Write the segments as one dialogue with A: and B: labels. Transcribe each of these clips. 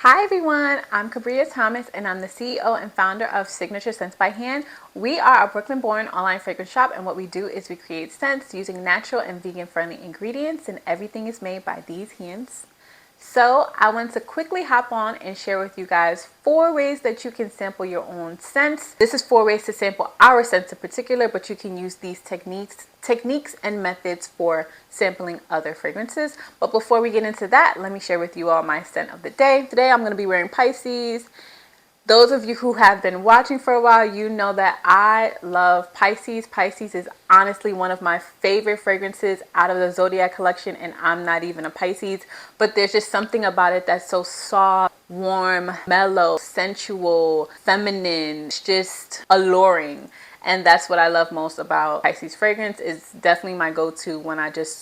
A: Hi everyone, I'm Cabria Thomas and I'm the CEO and founder of Signature Scents by Hand. We are a Brooklyn-born online fragrance shop, and what we do is we create scents using natural and vegan-friendly ingredients, and everything is made by these hands. So I want to quickly hop on and share with you guys 4 ways that you can sample your own scents. This is 4 ways to sample our scents in particular, but you can use these techniques and methods for sampling other fragrances. But before we get into that, let me share with you all my scent of the day. Today I'm going to be wearing Pisces. Those of you who have been watching for a while, you know that I love Pisces. Pisces is honestly one of my favorite fragrances out of the Zodiac collection, and I'm not even a Pisces, but there's just something about it that's so soft, warm, mellow, sensual, feminine. It's just alluring. And that's what I love most about Pisces fragrance. It's definitely my go-to when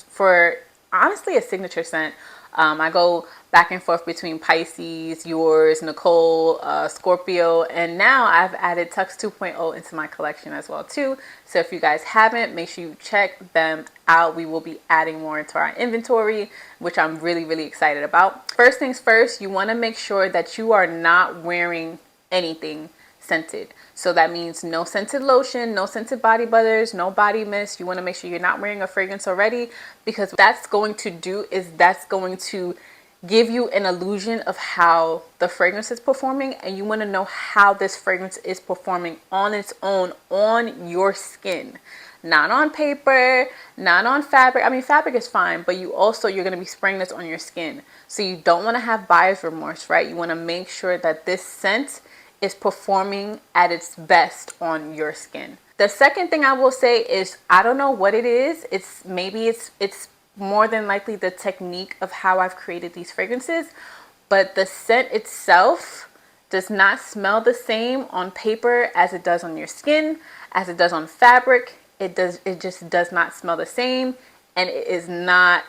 A: for honestly a signature scent. I go back and forth between Pisces, yours, Nicole, Scorpio, and now I've added Tux 2.0 into my collection as well too. So if you guys haven't, make sure you check them out. We will be adding more into our inventory, which I'm really excited about. First things first, you want to make sure that you are not wearing anything scented. So that means no scented lotion, no scented body butters, no body mist. You want to make sure you're not wearing a fragrance already, because what that's going to do is that's going to give you an illusion of how the fragrance is performing, and you want to know how this fragrance is performing on its own on your skin. Not on paper, not on fabric. I mean, fabric is fine, but you're going to be spraying this on your skin. So you don't want to have buyer's remorse, right? You want to make sure that this scent is performing at its best on your skin. The second thing I will say is, I don't know what it is. It's more than likely the technique of how I've created these fragrances, but the scent itself does not smell the same on paper as it does on your skin, as it does on fabric. It just does not smell the same, and it is not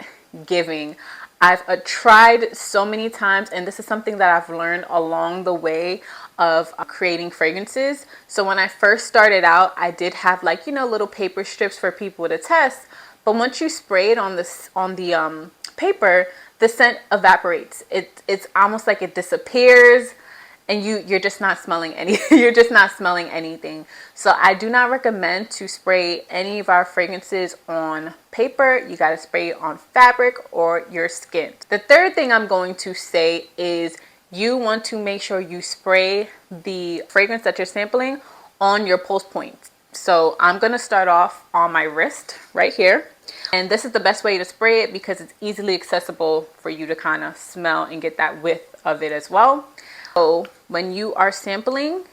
A: giving. I've tried so many times, and this is something that I've learned along the way of creating fragrances. So when I first started out, I did have little paper strips for people to test. But once you spray it on the paper, the scent evaporates. It's almost like it disappears, and you're just not smelling you're just not smelling anything. So I do not recommend to spray any of our fragrances on paper. You got to spray it on fabric or your skin. The third thing I'm going to say is you want to make sure you spray the fragrance that you're sampling on your pulse point. So I'm going to start off on my wrist right here. And this is the best way to spray it because it's easily accessible for you to kind of smell and get that whiff of it as well. So when you are sampling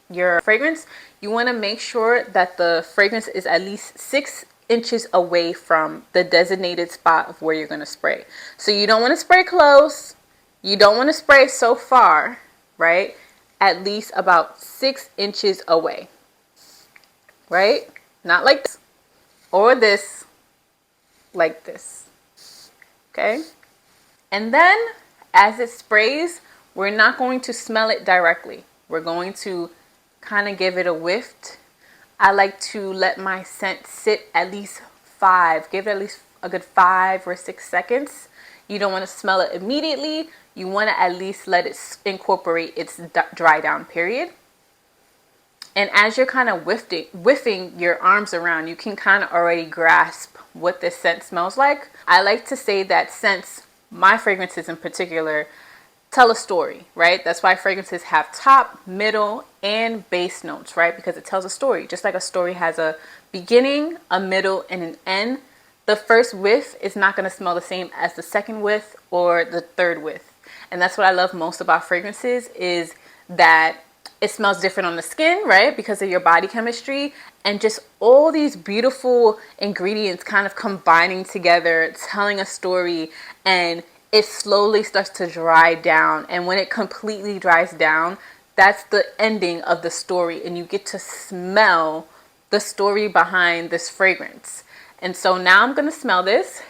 A: your fragrance, you want to make sure that the fragrance is at least 6 inches away from the designated spot of where you're going to spray. So you don't want to spray close. You don't want to spray so far, right? At least about 6 inches away, right? Not like this or this, like this, okay? And then as it sprays, we're not going to smell it directly. We're going to kind of give it a whiff. I like to let my scent sit at least give it at least a good 5 or 6 seconds. You don't want to smell it immediately. You want to at least let it incorporate its dry down period. And as you're kind of whiffing your arms around, you can kind of already grasp what this scent smells like. I like to say that scents, my fragrances in particular, tell a story, right? That's why fragrances have top, middle, and base notes, right? Because it tells a story. Just like a story has a beginning, a middle, and an end, the first whiff is not going to smell the same as the second whiff or the third whiff. And that's what I love most about fragrances, is that it smells different on the skin, right? Because of your body chemistry, and just all these beautiful ingredients kind of combining together, telling a story, and it slowly starts to dry down. And when it completely dries down, that's the ending of the story, and you get to smell the story behind this fragrance. And so now I'm going to smell this.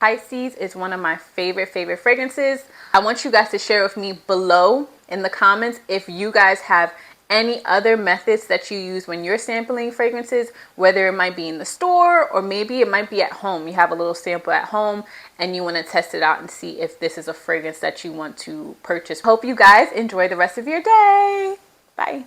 A: Pisces is one of my favorite fragrances. I want you guys to share with me below in the comments if you guys have any other methods that you use when you're sampling fragrances, whether it might be in the store or maybe it might be at home. You have a little sample at home and you want to test it out and see if this is a fragrance that you want to purchase. Hope you guys enjoy the rest of your day. Bye.